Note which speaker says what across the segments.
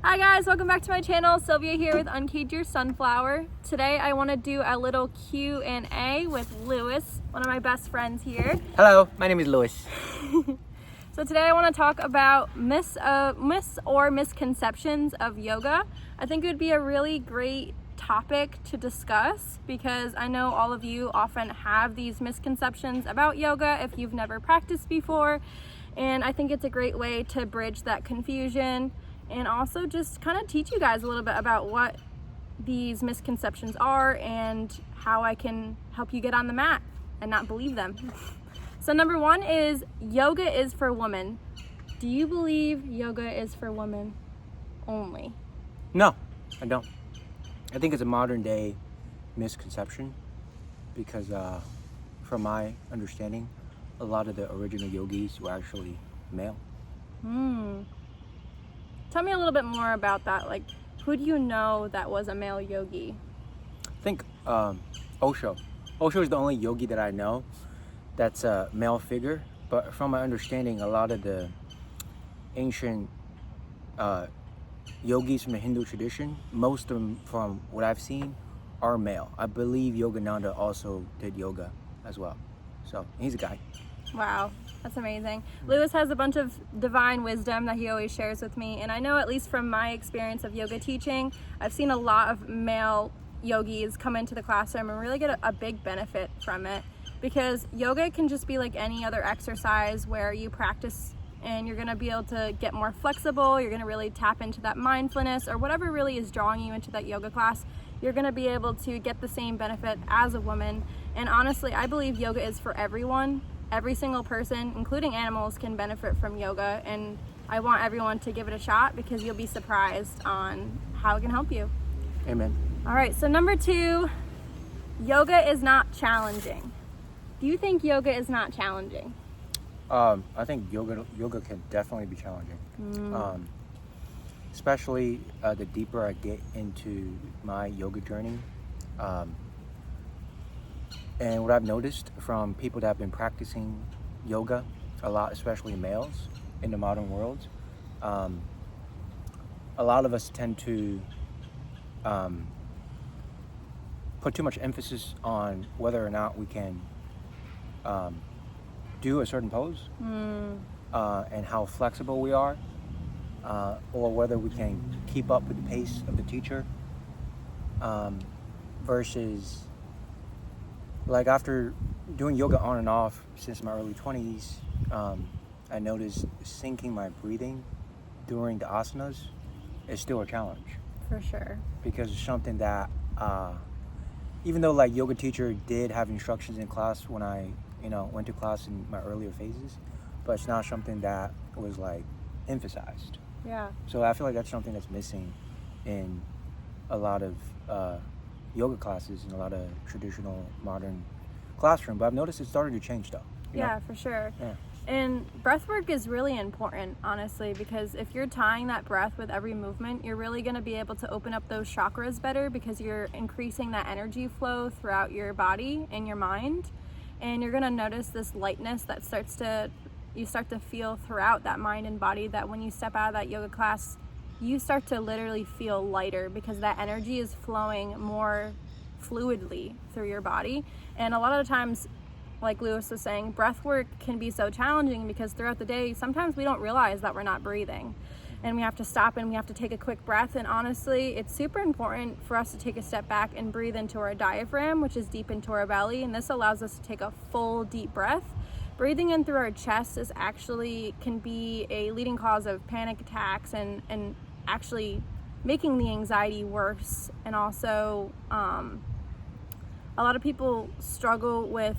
Speaker 1: Hi guys, welcome back to my channel. Sylvia here with Uncage Your Sunflower. Today I want to do a little Q&A with Lewis, one of my best friends here.
Speaker 2: Hello, my name is Lewis.
Speaker 1: So today I want to talk about myths or misconceptions of yoga. I think it would be a really great topic to discuss because I know all of you often have these misconceptions about yoga if you've never practiced before, and I think it's a great way to bridge that confusion and also just kind of teach you guys a little bit about what these misconceptions are and how I can help you get on the mat and not believe them. So number one is yoga is for women. Do you believe yoga is for women only?
Speaker 2: No, I don't. I think it's a modern day misconception because from my understanding, a lot of the original yogis were actually male.
Speaker 1: Tell me a little bit more about that. Like, who do you know that was a male yogi?
Speaker 2: I think Osho. Osho is the only yogi that I know that's a male figure. But from my understanding, a lot of the ancient yogis from the Hindu tradition, most of them from what I've seen are male. I believe Yogananda also did yoga as well. So he's a guy.
Speaker 1: Wow, that's amazing. Lewis has a bunch of divine wisdom that he always shares with me, and I know, at least from my experience of yoga teaching, I've seen a lot of male yogis come into the classroom and really get a big benefit from it, because yoga can just be like any other exercise where you practice and you're going to be able to get more flexible, you're going to really tap into that mindfulness or whatever really is drawing you into that yoga class. You're going to be able to get the same benefit as a woman, and honestly, I believe yoga is for everyone. Every single person, including animals, can benefit from yoga, and I want everyone to give it a shot because you'll be surprised on how it can help you.
Speaker 2: Amen.
Speaker 1: All right, so number two, yoga is not challenging. Do you think yoga is not challenging?
Speaker 2: I think yoga can definitely be challenging. Especially the deeper I get into my yoga journey. And what I've noticed from people that have been practicing yoga a lot, especially males in the modern world, a lot of us tend to put too much emphasis on whether or not we can do a certain pose and how flexible we are, or whether we can keep up with the pace of the teacher, versus like after doing yoga on and off since my early 20s, I noticed syncing my breathing during the asanas is still a challenge.
Speaker 1: For sure.
Speaker 2: Because it's something that, even though like yoga teacher did have instructions in class when I, went to class in my earlier phases, but it's not something that was like emphasized.
Speaker 1: Yeah.
Speaker 2: So I feel like that's something that's missing in a lot of yoga classes and a lot of traditional modern classroom, but I've noticed it's starting to change though.
Speaker 1: Yeah, for sure.
Speaker 2: Yeah.
Speaker 1: And breath work is really important, honestly, because if you're tying that breath with every movement, you're really going to be able to open up those chakras better because you're increasing that energy flow throughout your body and your mind, and you're going to notice this lightness that you start to feel throughout that mind and body, that when you step out of that yoga class, you start to literally feel lighter because that energy is flowing more fluidly through your body. And a lot of the times, like Lewis was saying, breath work can be so challenging because throughout the day, sometimes we don't realize that we're not breathing. And we have to stop and we have to take a quick breath. And honestly, it's super important for us to take a step back and breathe into our diaphragm, which is deep into our belly. And this allows us to take a full deep breath. Breathing in through our chest can be a leading cause of panic attacks and actually making the anxiety worse. And also, a lot of people struggle with,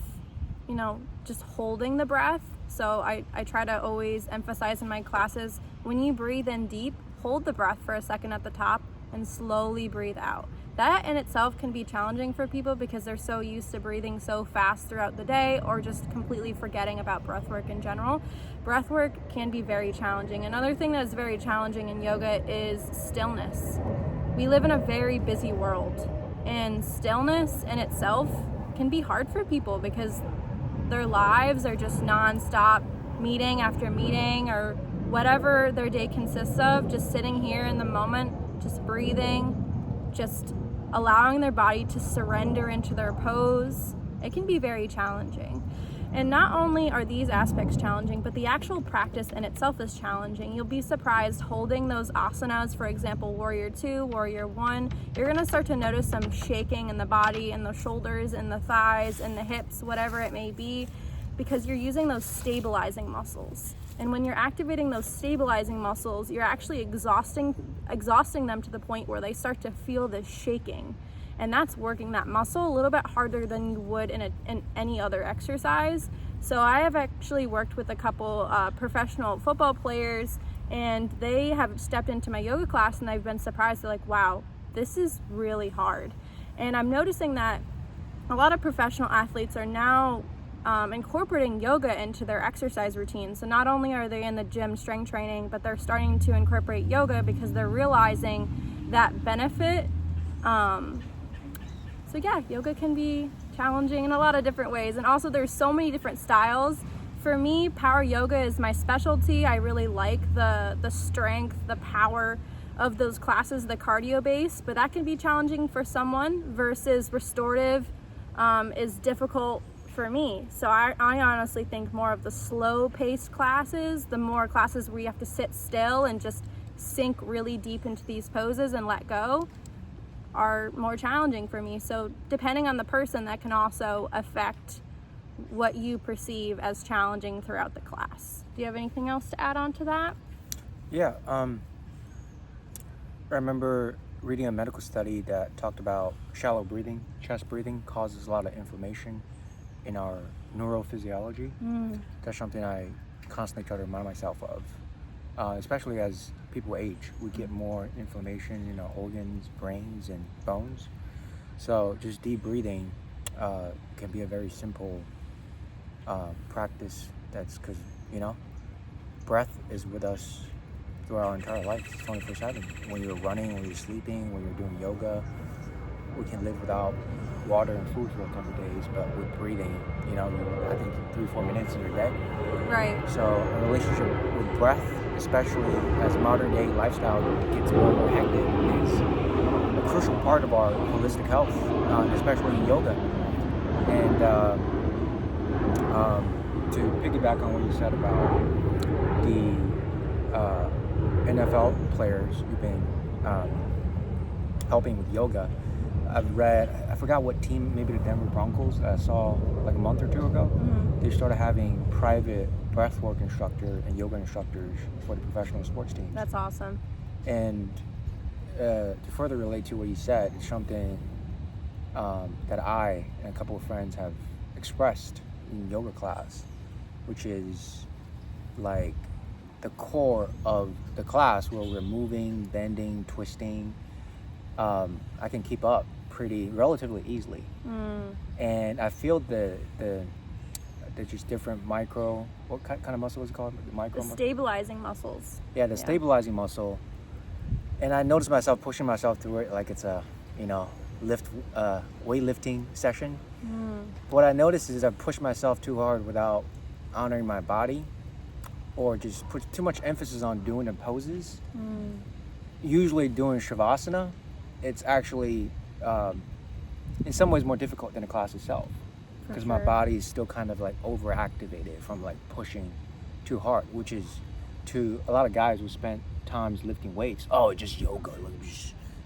Speaker 1: just holding the breath. So I try to always emphasize in my classes, when you breathe in deep, hold the breath for a second at the top and slowly breathe out. That in itself can be challenging for people because they're so used to breathing so fast throughout the day or just completely forgetting about breath work in general. Breath work can be very challenging. Another thing that is very challenging in yoga is stillness. We live in a very busy world, and stillness in itself can be hard for people because their lives are just non-stop meeting after meeting or whatever their day consists of, just sitting here in the moment, just breathing, just allowing their body to surrender into their pose, it can be very challenging. And not only are these aspects challenging, but the actual practice in itself is challenging. You'll be surprised holding those asanas, for example, Warrior 2, Warrior 1, you're gonna start to notice some shaking in the body, in the shoulders, in the thighs, in the hips, whatever it may be, because you're using those stabilizing muscles. And when you're activating those stabilizing muscles, you're actually exhausting them to the point where they start to feel this shaking. And that's working that muscle a little bit harder than you would in any other exercise. So I have actually worked with a couple professional football players, and they have stepped into my yoga class and they've been surprised. They're like, wow, this is really hard. And I'm noticing that a lot of professional athletes are now incorporating yoga into their exercise routine. So not only are they in the gym strength training, but they're starting to incorporate yoga because they're realizing that benefit. So yeah, yoga can be challenging in a lot of different ways. And also there's so many different styles. For me, power yoga is my specialty. I really like the strength, the power of those classes, the cardio base, but that can be challenging for someone versus restorative is difficult for me. So I honestly think more of the slow paced classes, the more classes where you have to sit still and just sink really deep into these poses and let go, are more challenging for me. So depending on the person, that can also affect what you perceive as challenging throughout the class. Do you have anything else to add on to that?
Speaker 2: Yeah, I remember reading a medical study that talked about shallow breathing, chest breathing causes a lot of inflammation in our neurophysiology. That's something I constantly try to remind myself of, especially as people age. We get more inflammation in our organs, brains, and bones. So just deep breathing can be a very simple practice. That's because, breath is with us through our entire life, 24/7. When you're running, when you're sleeping, when you're doing yoga, we can live without water and food for a couple of days, but with breathing, I think 3-4 minutes and you're dead.
Speaker 1: Right.
Speaker 2: So a relationship with breath, especially as modern day lifestyle gets more and more hectic, is a crucial part of our holistic health, especially in yoga. And to piggyback on what you said about the NFL players who've been helping with yoga, I've read, I forgot what team, maybe the Denver Broncos, I saw like a month or two ago. They started having private breathwork instructor and yoga instructors for the professional sports teams.
Speaker 1: That's awesome.
Speaker 2: And to further relate to what you said, it's something that I and a couple of friends have expressed in yoga class, which is like the core of the class where we're moving, bending, twisting. I can keep up relatively easily. And I feel the just different micro, what kind of muscle is it called? The
Speaker 1: stabilizing muscles.
Speaker 2: Yeah, the stabilizing muscle. And I notice myself pushing myself through it like it's a, weightlifting session. What I notice is I push myself too hard without honoring my body, or just put too much emphasis on doing the poses. Usually doing Shavasana, it's actually in some ways more difficult than the class itself, because my body is still kind of like overactivated from like pushing too hard, which is to a lot of guys who spent times lifting weights. Oh, it's just yoga.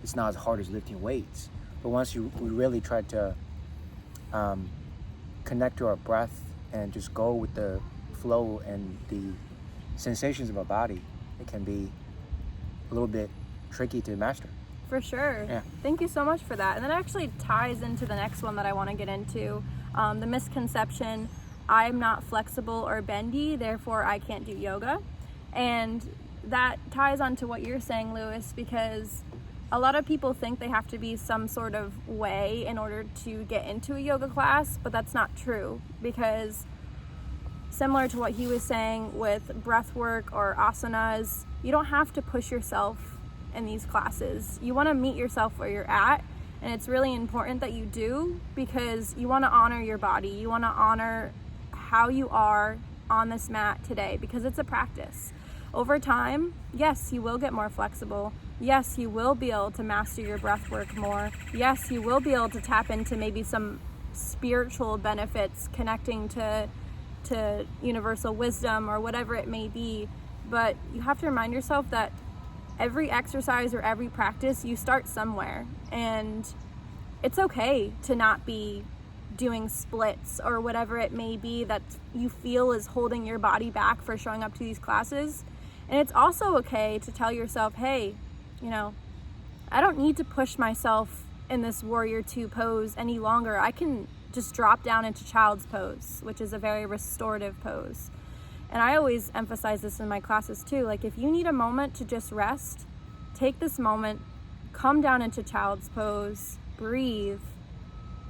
Speaker 2: It's not as hard as lifting weights. But once we really try to connect to our breath and just go with the flow and the sensations of our body, it can be a little bit tricky to master.
Speaker 1: For sure.
Speaker 2: Yeah.
Speaker 1: Thank you so much for that. And that actually ties into the next one that I want to get into. The misconception, I'm not flexible or bendy, therefore I can't do yoga. And that ties onto what you're saying, Lewis, because a lot of people think they have to be some sort of way in order to get into a yoga class, but that's not true, because similar to what he was saying with breath work or asanas, you don't have to push yourself in these classes. You want to meet yourself where you're at, and it's really important that you do, because you want to honor your body. You want to honor how you are on this mat today, because it's a practice. over time, yes, you will get more flexible. Yes, you will be able to master your breath work more. Yes, you will be able to tap into maybe some spiritual benefits connecting to universal wisdom or whatever it may be. But you have to remind yourself that every exercise or every practice, you start somewhere, and it's okay to not be doing splits or whatever it may be that you feel is holding your body back for showing up to these classes. And it's also okay to tell yourself, hey, I don't need to push myself in this warrior 2 pose any longer. I can just drop down into child's pose, which is a very restorative pose. And I always emphasize this in my classes too. Like, if you need a moment to just rest, take this moment, come down into child's pose, breathe,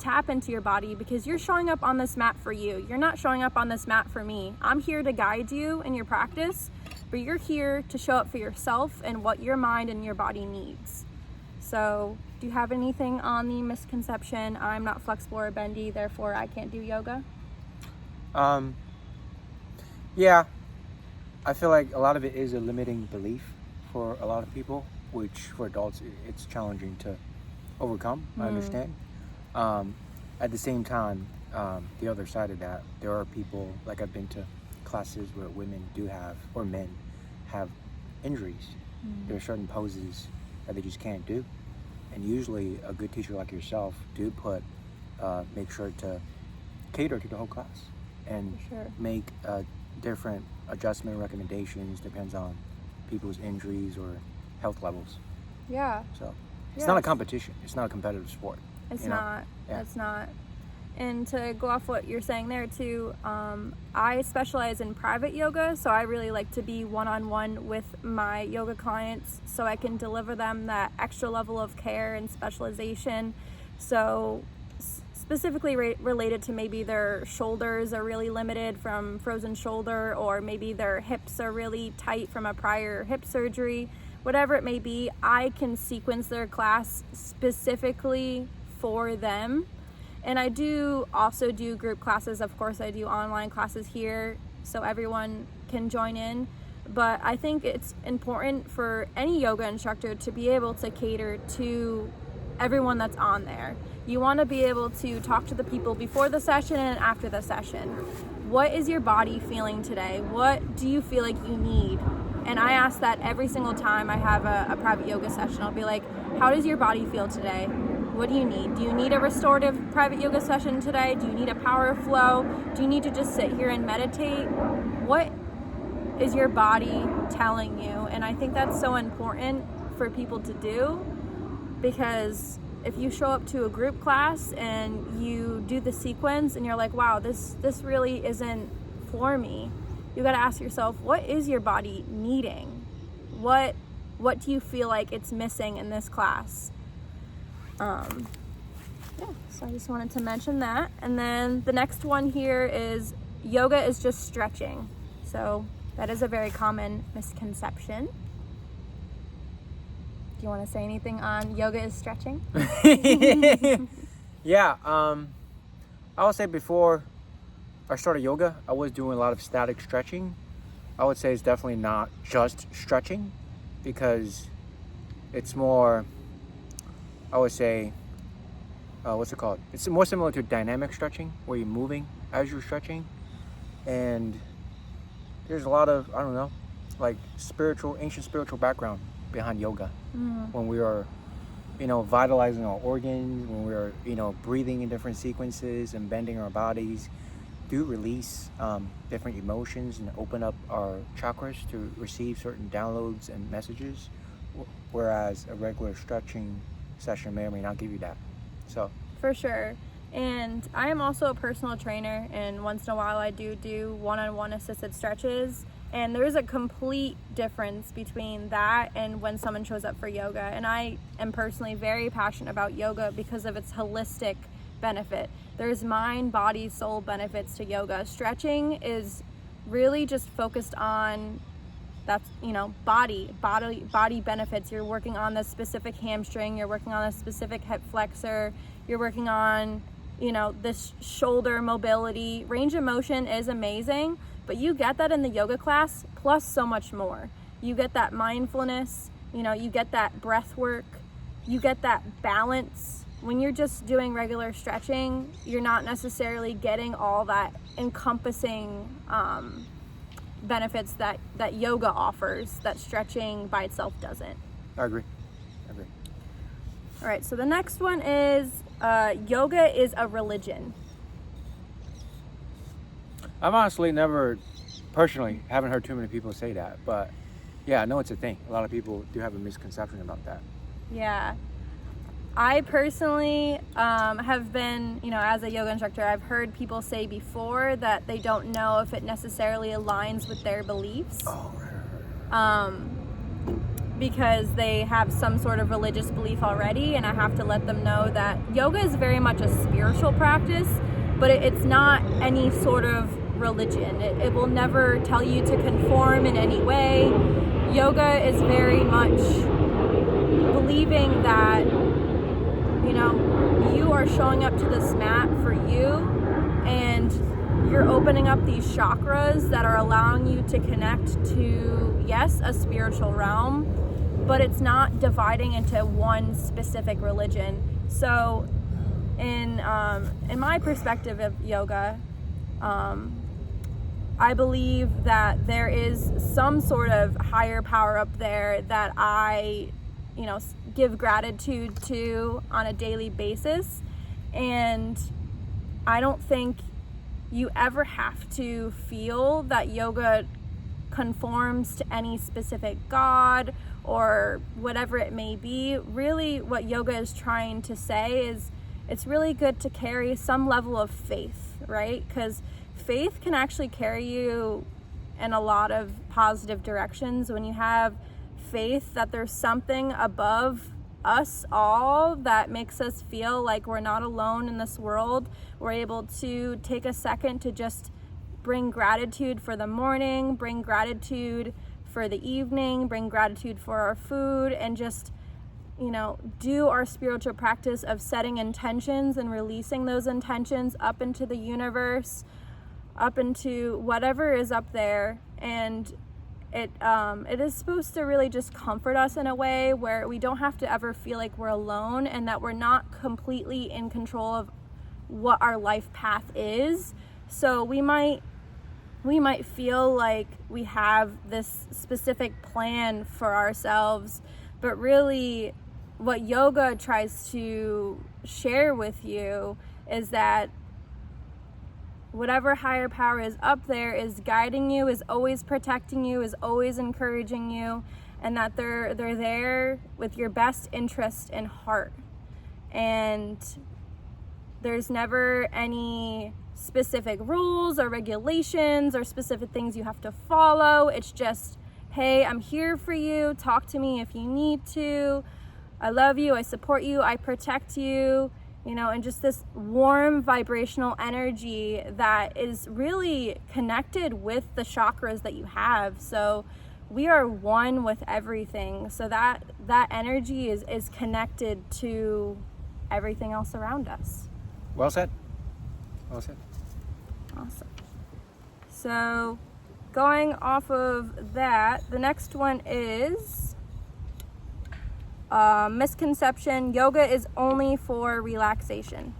Speaker 1: tap into your body, because you're showing up on this mat for you. You're not showing up on this mat for me. I'm here to guide you in your practice, but you're here to show up for yourself and what your mind and your body needs. So, do you have anything on the misconception, I'm not flexible or bendy, therefore I can't do yoga?
Speaker 2: Yeah, I feel like a lot of it is a limiting belief for a lot of people, which for adults it's challenging to overcome. I understand. At the same time, the other side of that, there are people, like I've been to classes where women do have, or men have injuries. There are certain poses that they just can't do. And usually a good teacher like yourself do make sure to cater to the whole class and make different adjustment recommendations, depends on people's injuries or health levels.
Speaker 1: Yeah.
Speaker 2: So it's not a competition. It's not a competitive sport.
Speaker 1: It's not. Yeah. It's not. And to go off what you're saying there too, I specialize in private yoga, so I really like to be one-on-one with my yoga clients so I can deliver them that extra level of care and specialization. So specifically related to maybe their shoulders are really limited from frozen shoulder, or maybe their hips are really tight from a prior hip surgery, whatever it may be, I can sequence their class specifically for them. And I do also do group classes. Of course, I do online classes here so everyone can join in. But I think it's important for any yoga instructor to be able to cater to everyone that's on there. You want to be able to talk to the people before the session and after the session. What is your body feeling today? What do you feel like you need? And I ask that every single time I have a private yoga session. I'll be like, how does your body feel today? What do you need? Do you need a restorative private yoga session today? Do you need a power flow? Do you need to just sit here and meditate? What is your body telling you? And I think that's so important for people to do, because if you show up to a group class and you do the sequence and you're like, wow, this really isn't for me, you got to ask yourself, what is your body needing? What do you feel like it's missing in this class? So I just wanted to mention that. And then the next one here is yoga is just stretching. So that is a very common misconception. Do you want to say anything on yoga is stretching?
Speaker 2: Yeah, I would say before I started yoga, I was doing a lot of static stretching. I would say it's definitely not just stretching, because it's more, I would say, what's it called? It's more similar to dynamic stretching, where you're moving as you're stretching. And there's a lot of, I don't know, like ancient spiritual background behind yoga. When we are, vitalizing our organs, when we are, breathing in different sequences and bending our bodies, do release different emotions and open up our chakras to receive certain downloads and messages, whereas a regular stretching session may or may not give you that. So
Speaker 1: for sure. And I am also a personal trainer, and once in a while I do one-on-one assisted stretches, and there's a complete difference between that and when someone shows up for yoga. And I am personally very passionate about yoga because of its holistic benefit. There's mind, body, soul benefits to yoga. Stretching is really just focused on body benefits. You're working on the specific hamstring, you're working on a specific hip flexor, you're working on this shoulder mobility. Range of motion is amazing, but you get that in the yoga class plus so much more. You get that mindfulness, you get that breath work, you get that balance. When you're just doing regular stretching, you're not necessarily getting all that encompassing benefits that yoga offers that stretching by itself doesn't.
Speaker 2: I agree.
Speaker 1: All right, so the next one is yoga is a religion.
Speaker 2: I've honestly never, personally, haven't heard too many people say that, but yeah, I know it's a thing. A lot of people do have a misconception about that.
Speaker 1: Yeah. I personally have been, as a yoga instructor, I've heard people say before that they don't know if it necessarily aligns with their beliefs.
Speaker 2: Oh, right.
Speaker 1: Because they have some sort of religious belief already, and I have to let them know that yoga is very much a spiritual practice, but it's not any sort of religion. It will never tell you to conform in any way. Yoga is very much believing that, you are showing up to this mat for you, and you're opening up these chakras that are allowing you to connect to, yes, a spiritual realm, but it's not dividing into one specific religion. So in my perspective of yoga, I believe that there is some sort of higher power up there that I, give gratitude to on a daily basis. And I don't think you ever have to feel that yoga conforms to any specific god or whatever it may be. Really, what yoga is trying to say is it's really good to carry some level of faith, right? Because faith can actually carry you in a lot of positive directions. When you have faith that there's something above us all that makes us feel like we're not alone in this world, we're able to take a second to just bring gratitude for the morning, bring gratitude for the evening, bring gratitude for our food, and just, do our spiritual practice of setting intentions and releasing those intentions up into the universe, up into whatever is up there. And it is supposed to really just comfort us in a way where we don't have to ever feel like we're alone, and that we're not completely in control of what our life path is. So we might feel like we have this specific plan for ourselves, but really what yoga tries to share with you is that whatever higher power is up there is guiding you, is always protecting you, is always encouraging you, and that they're there with your best interest in heart. And there's never any specific rules or regulations or specific things you have to follow. It's just, hey, I'm here for you. Talk to me if you need to. I love you. I support you. I protect you. And just this warm vibrational energy that is really connected with the chakras that you have. So we are one with everything. So that energy is connected to everything else around us.
Speaker 2: Well said.
Speaker 1: Awesome. So going off of that, the next one is misconception: yoga is only for relaxation.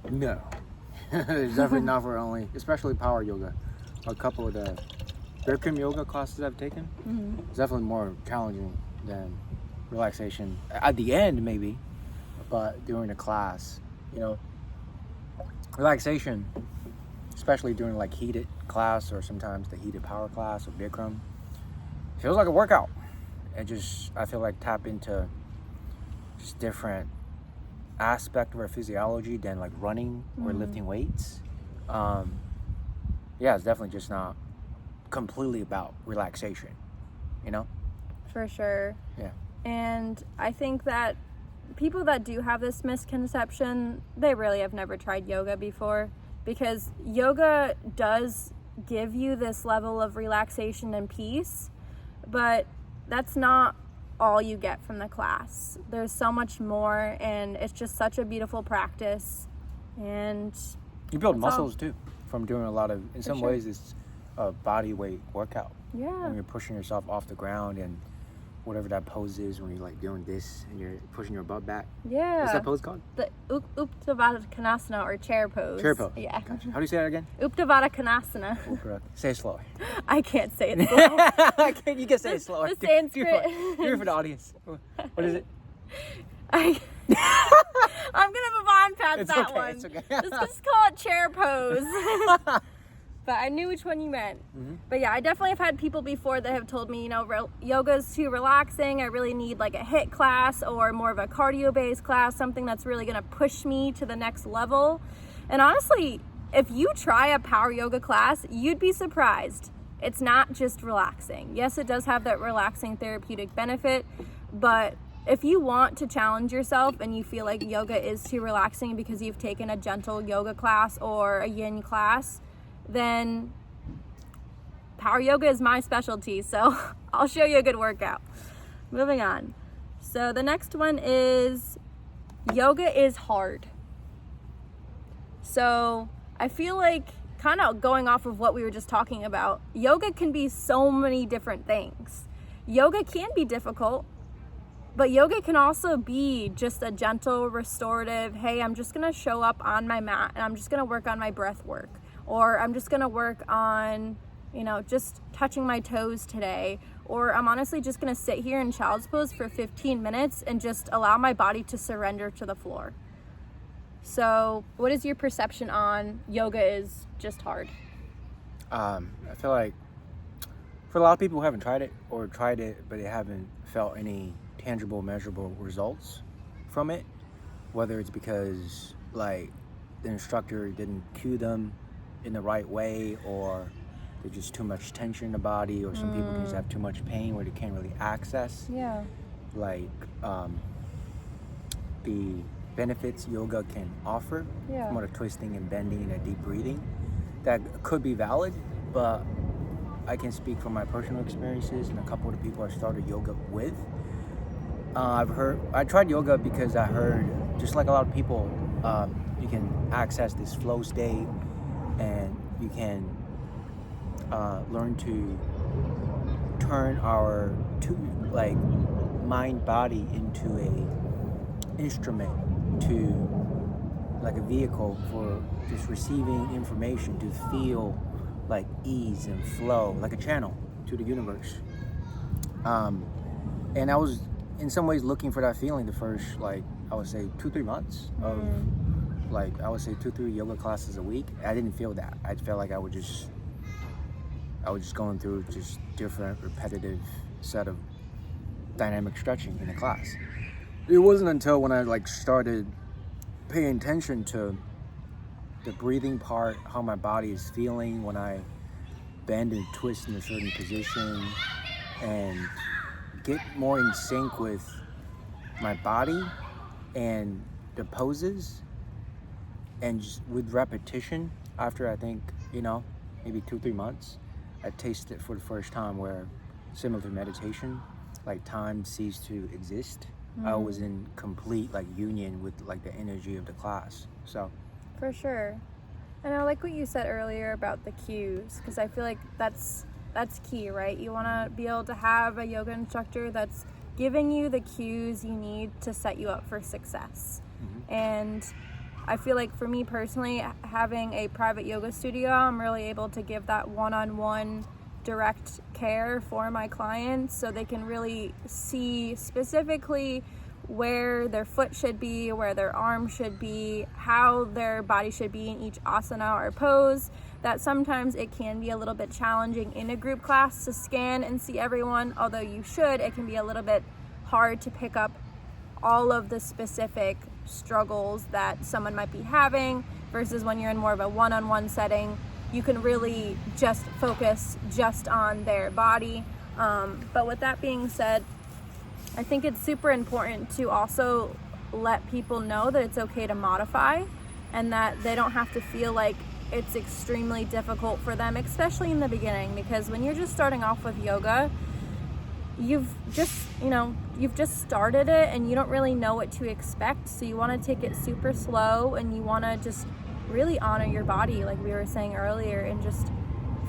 Speaker 2: No. It's definitely not for only, especially power yoga. A couple of the Bikram yoga classes I've taken, it's definitely more challenging than relaxation. At the end, maybe, but during the class, relaxation, especially during like heated class or sometimes the heated power class or Bikram, feels like a workout. I feel like tap into just different aspect of our physiology than like running or lifting weights. It's definitely just not completely about relaxation,
Speaker 1: For sure.
Speaker 2: Yeah.
Speaker 1: And I think that people that do have this misconception, they really have never tried yoga before, because yoga does give you this level of relaxation and peace, but that's not all you get from the class. There's so much more, and it's just such a beautiful practice. And
Speaker 2: you build muscles too. from doing a lot of, in some
Speaker 1: sure.
Speaker 2: ways, it's a body weight workout.
Speaker 1: Yeah.
Speaker 2: When you're pushing yourself off the ground and whatever that pose is, when you're like doing this and you're pushing your butt back.
Speaker 1: Yeah.
Speaker 2: What's that pose called?
Speaker 1: The Uttanasana or chair pose.
Speaker 2: Chair pose.
Speaker 1: Yeah.
Speaker 2: Gotcha. How do you say that again?
Speaker 1: Uttanasana.
Speaker 2: Say it slower.
Speaker 1: I can't say it slow.
Speaker 2: You can say it slower.
Speaker 1: The Sanskrit.
Speaker 2: Do it for the audience. What is it?
Speaker 1: I'm gonna move on past
Speaker 2: It's
Speaker 1: that
Speaker 2: okay,
Speaker 1: one.
Speaker 2: it's okay.
Speaker 1: Let's just call it chair pose. But I knew which one you meant.
Speaker 2: Mm-hmm.
Speaker 1: But yeah, I definitely have had people before that have told me, yoga is too relaxing. I really need like a HIIT class or more of a cardio-based class, something that's really gonna push me to the next level. And honestly, if you try a power yoga class, you'd be surprised. It's not just relaxing. Yes, it does have that relaxing therapeutic benefit, but if you want to challenge yourself and you feel like yoga is too relaxing because you've taken a gentle yoga class or a yin class, then power yoga is my specialty, so I'll show you a good workout. Moving on. So the next one is yoga is hard. So I feel like, kind of going off of what we were just talking about, yoga can be so many different things. Yoga can be difficult, but yoga can also be just a gentle, restorative, hey, I'm just gonna show up on my mat and I'm just gonna work on my breath work. Or I'm just gonna work on, just touching my toes today. Or I'm honestly just gonna sit here in child's pose for 15 minutes and just allow my body to surrender to the floor. So what is your perception on yoga is just hard?
Speaker 2: I feel like for a lot of people who haven't tried it or tried it, but they haven't felt any tangible, measurable results from it, whether it's because like the instructor didn't cue them in the right way, or there's just too much tension in the body, or some people can just have too much pain where they can't really access like the benefits yoga can offer from all the twisting and bending and deep breathing. That could be valid, but I can speak from my personal experiences and a couple of the people I started yoga with. I tried yoga because I heard, just like a lot of people, you can access this flow state and you can learn to turn our mind body into a instrument, to like a vehicle for just receiving information, to feel like ease and flow, like a channel to the universe. And I was in some ways looking for that feeling the first, I would say 2-3 months of I would say 2-3 yoga classes a week. I didn't feel that. I felt like I was just going through just different repetitive set of dynamic stretching in the class. It wasn't until when I started paying attention to the breathing part, how my body is feeling when I bend and twist in a certain position, and get more in sync with my body and the poses, and just with repetition, after I think, maybe 2-3 months, I tasted it for the first time where, similar to meditation, time ceased to exist. I was in complete union with the energy of the class. So
Speaker 1: for sure. And I like what you said earlier about the cues, because I feel like that's key, right? You want to be able to have a yoga instructor that's giving you the cues you need to set you up for success. And I feel like for me personally, having a private yoga studio, I'm really able to give that one-on-one direct care for my clients, so they can really see specifically where their foot should be, where their arm should be, how their body should be in each asana or pose. That sometimes it can be a little bit challenging in a group class to scan and see everyone, although you should. It can be a little bit hard to pick up all of the specific struggles that someone might be having, versus when you're in more of a one-on-one setting, you can really just focus just on their body. But with that being said, I think it's super important to also let people know that it's okay to modify, and that they don't have to feel like it's extremely difficult for them, especially in the beginning, because when you're just starting off with yoga, you've just started it and you don't really know what to expect. So you want to take it super slow, and you want to just really honor your body, like we were saying earlier, and just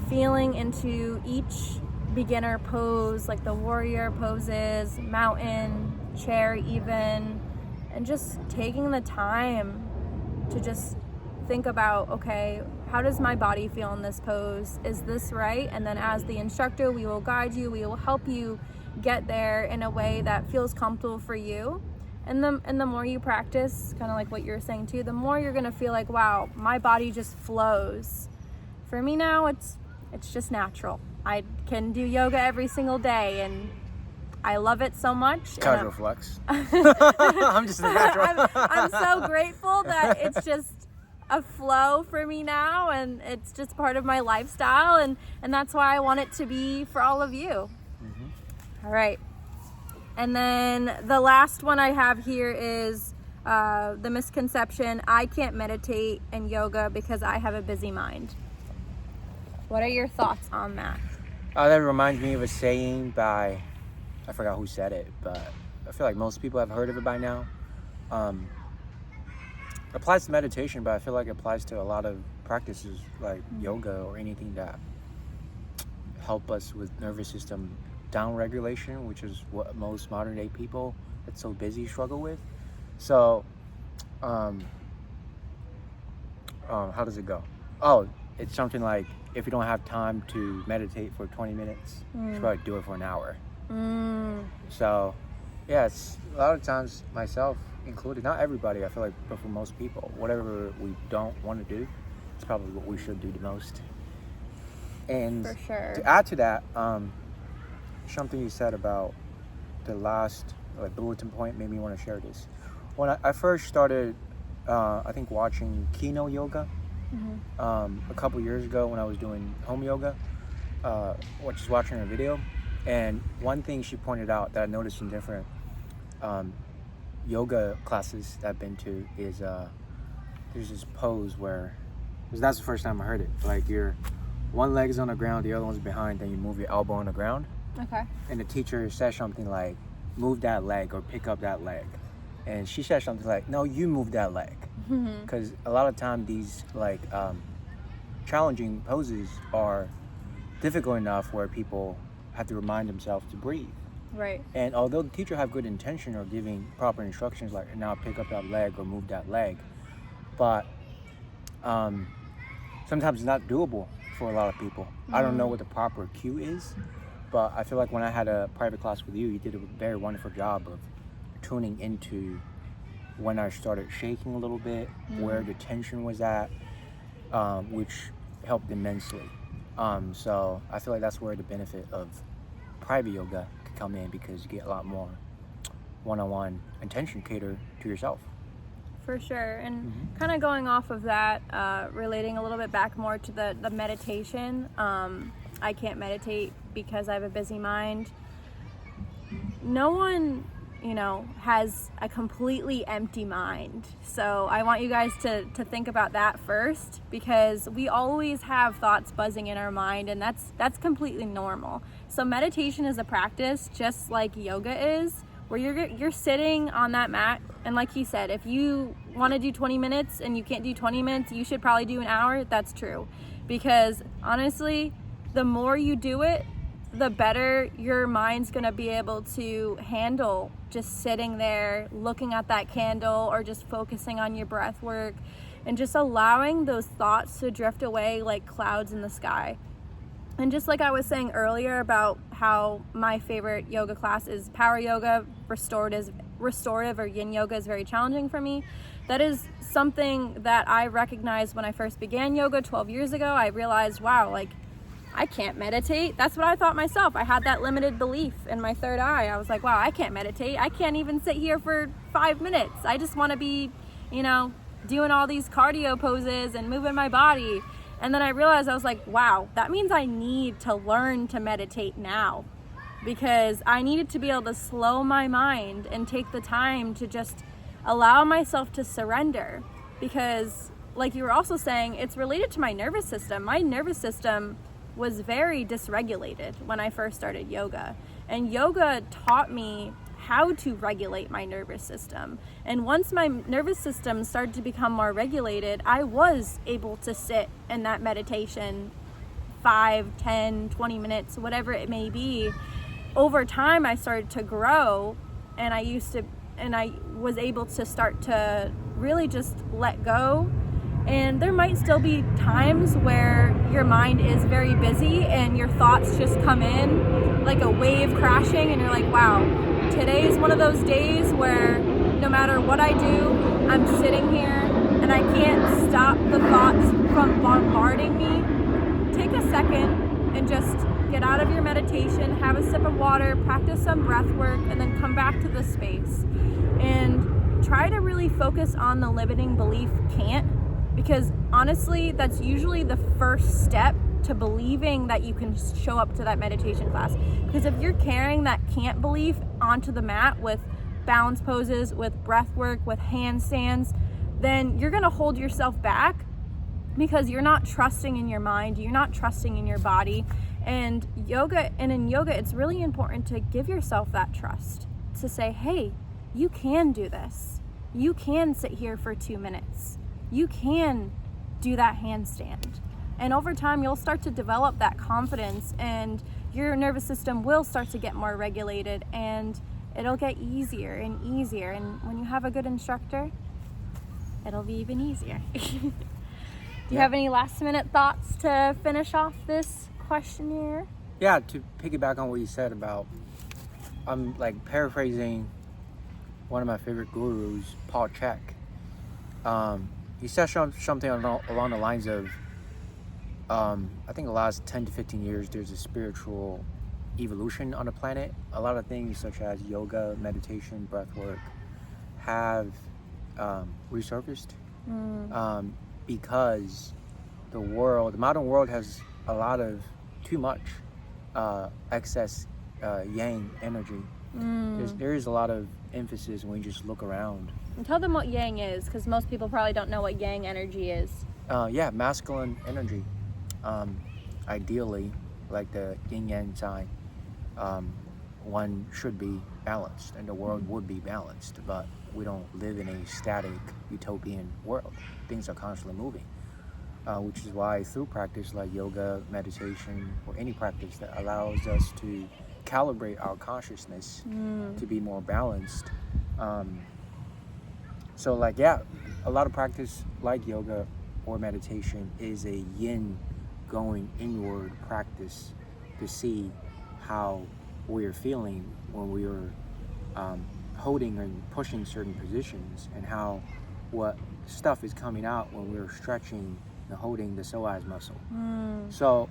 Speaker 1: feeling into each beginner pose, like the warrior poses, mountain, chair even, and just taking the time to just think about, okay, how does my body feel in this pose? Is this right? And then as the instructor, we will guide you, we will help you get there in a way that feels comfortable for you. And the more you practice, kind of like what you're saying too, the more you're gonna feel like, wow, my body just flows. For me now, it's just natural. I can do yoga every single day, and I love it so much.
Speaker 2: Casual flex. I'm just a natural.
Speaker 1: I'm so grateful that it's just a flow for me now, and it's just part of my lifestyle, and that's why I want it to be for all of you. All right. And then the last one I have here is the misconception, I can't meditate in yoga because I have a busy mind. What are your thoughts on that?
Speaker 2: That reminds me of a saying by, I forgot who said it, but I feel like most people have heard of it by now. Applies to meditation, but I feel like it applies to a lot of practices like yoga or anything that help us with nervous system down regulation, which is what most modern day people that's so busy struggle with. So how does it go? Oh, it's something like, if you don't have time to meditate for 20 minutes, you should probably do it for an hour. So yeah, it's a lot of times, myself included, not everybody, I feel like, but for most people, whatever we don't want to do, it's probably what we should do the most. And
Speaker 1: for sure,
Speaker 2: to add to that, something you said about the last bulletin point made me want to share this. When I first started, I think, watching Kino yoga, a couple years ago when I was doing home yoga, just watching her video, and one thing she pointed out that I noticed in different yoga classes that I've been to is there's this pose where, because that's the first time I heard it, like your one leg is on the ground, the other one's behind, then you move your elbow on the ground.
Speaker 1: Okay.
Speaker 2: And the teacher says something like, move that leg or pick up that leg. And she said something like, no, you move that leg. Because a lot of time these challenging poses are difficult enough where people have to remind themselves to breathe.
Speaker 1: Right.
Speaker 2: And although the teacher have good intention or giving proper instructions like, now pick up that leg or move that leg, but sometimes it's not doable for a lot of people. I don't know what the proper cue is, but I feel like when I had a private class with you, you did a very wonderful job of tuning into when I started shaking a little bit, where the tension was at, which helped immensely. So I feel like that's where the benefit of private yoga could come in, because you get a lot more one-on-one attention catered to yourself.
Speaker 1: For sure. And kind of going off of that, relating a little bit back more to the meditation, I can't meditate because I have a busy mind. No one, has a completely empty mind. So I want you guys to think about that first, because we always have thoughts buzzing in our mind, and that's completely normal. So meditation is a practice just like yoga is, where you're sitting on that mat, and like he said, if you want to do 20 minutes and you can't do 20 minutes, you should probably do an hour. That's true, because honestly, the more you do it, the better your mind's gonna be able to handle just sitting there looking at that candle, or just focusing on your breath work and just allowing those thoughts to drift away like clouds in the sky. And just like I was saying earlier about how my favorite yoga class is power yoga, restorative or yin yoga is very challenging for me. That is something that I recognized when I first began yoga 12 years ago. I realized, wow, I can't meditate. That's what I thought myself. I had that limited belief in my third eye. I was like, wow, I can't meditate. I can't even sit here for 5 minutes. I just want to be, doing all these cardio poses and moving my body. And then I realized, I was like, wow, that means I need to learn to meditate now, because I needed to be able to slow my mind and take the time to just allow myself to surrender. Because like you were also saying, it's related to my nervous system. My nervous system was very dysregulated when I first started yoga. And yoga taught me how to regulate my nervous system. And once my nervous system started to become more regulated, I was able to sit in that meditation 5, 10, 20 minutes, whatever it may be. Over time, I started to grow, and I was able to start to really just let go. And there might still be times where your mind is very busy and your thoughts just come in like a wave crashing, and you're like, wow, today is one of those days where no matter what I do, I'm sitting here and I can't stop the thoughts from bombarding me. Take a second and just get out of your meditation, have a sip of water, practice some breath work, and then come back to the space. And try to really focus on the limiting belief can't, because honestly, that's usually the first step to believing that you can show up to that meditation class. Because if you're carrying that can't belief onto the mat with balance poses, with breath work, with handstands, then you're gonna hold yourself back because you're not trusting in your mind, you're not trusting in your body. And in yoga, it's really important to give yourself that trust, to say, hey, you can do this. You can sit here for 2 minutes. You can do that handstand. And over time, you'll start to develop that confidence, and your nervous system will start to get more regulated, and it'll get easier and easier. And when you have a good instructor, it'll be even easier. Do you have any last minute thoughts to finish off this questionnaire?
Speaker 2: Yeah, to piggyback on what you said about, I'm like paraphrasing one of my favorite gurus, Paul Chek. He said something along the lines of, I think the last 10 to 15 years, there's a spiritual evolution on the planet. A lot of things such as yoga, meditation, breath work have resurfaced because the modern world has a lot of too much excess yang energy. There is a lot of emphasis when you just look around.
Speaker 1: And tell them what yang is, because most people probably don't know what yang energy is.
Speaker 2: Yeah, masculine energy. Ideally, like the yin yang sign, one should be balanced, and the world would be balanced, but we don't live in a static utopian world. Things are constantly moving, which is why through practice like yoga, meditation, or any practice that allows us to calibrate our consciousness to be more balanced. So like, yeah, a lot of practice like yoga or meditation is a yin going inward practice to see how we're feeling when we are holding and pushing certain positions, and how what stuff is coming out when we're stretching and holding the psoas muscle. So,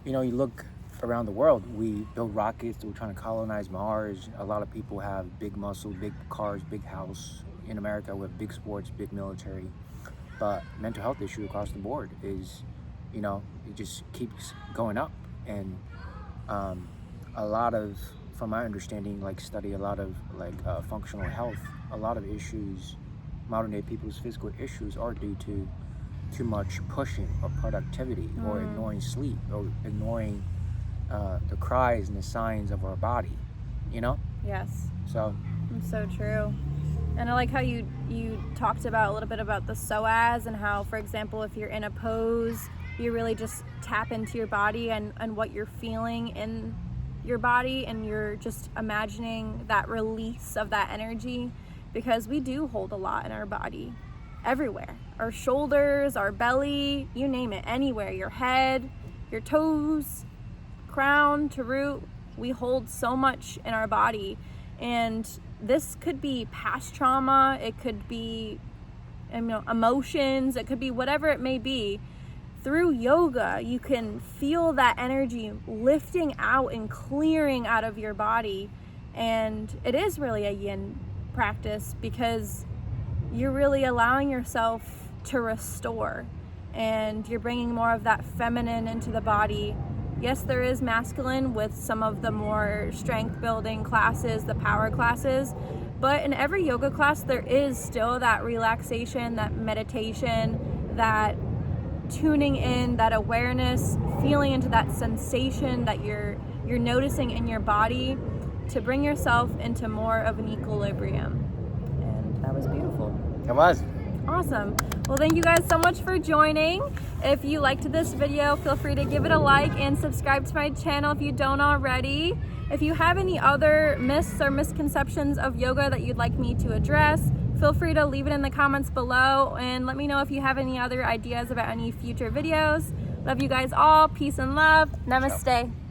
Speaker 2: you know, you look around the world, we build rockets, we're trying to colonize Mars. A lot of people have big muscle, big cars, big house. In America, we have big sports, big military. But mental health issue across the board is, you know, it just keeps going up. And a lot of, from my understanding, like study a lot of like functional health, a lot of issues, modern day people's physical issues are due to too much pushing or productivity or ignoring sleep or ignoring the cries and the signs of our body, you know?
Speaker 1: Yes.
Speaker 2: So.
Speaker 1: It's so true. And I like how you talked about a little bit about the psoas, and how, for example, if you're in a pose, you really just tap into your body and what you're feeling in your body, and you're just imagining that release of that energy, because we do hold a lot in our body everywhere. Our shoulders, our belly, you name it, anywhere, your head, your toes, crown to root, we hold so much in our body. And this could be past trauma, it could be, you know, emotions, it could be whatever it may be. Through yoga, you can feel that energy lifting out and clearing out of your body. And it is really a yin practice, because you're really allowing yourself to restore, and you're bringing more of that feminine into the body. Yes, there is masculine with some of the more strength building classes, the power classes, but in every yoga class there is still that relaxation, that meditation, that tuning in, that awareness, feeling into that sensation that you're noticing in your body. to bring yourself into more of an equilibrium. And that was beautiful.
Speaker 2: It was.
Speaker 1: Awesome. Well, thank you guys so much for joining. If you liked this video, feel free to give it a like and subscribe to my channel if you don't already. If you have any other myths or misconceptions of yoga that you'd like me to address, feel free to leave it in the comments below and let me know if you have any other ideas about any future videos. Love you guys all. Peace and love. Namaste.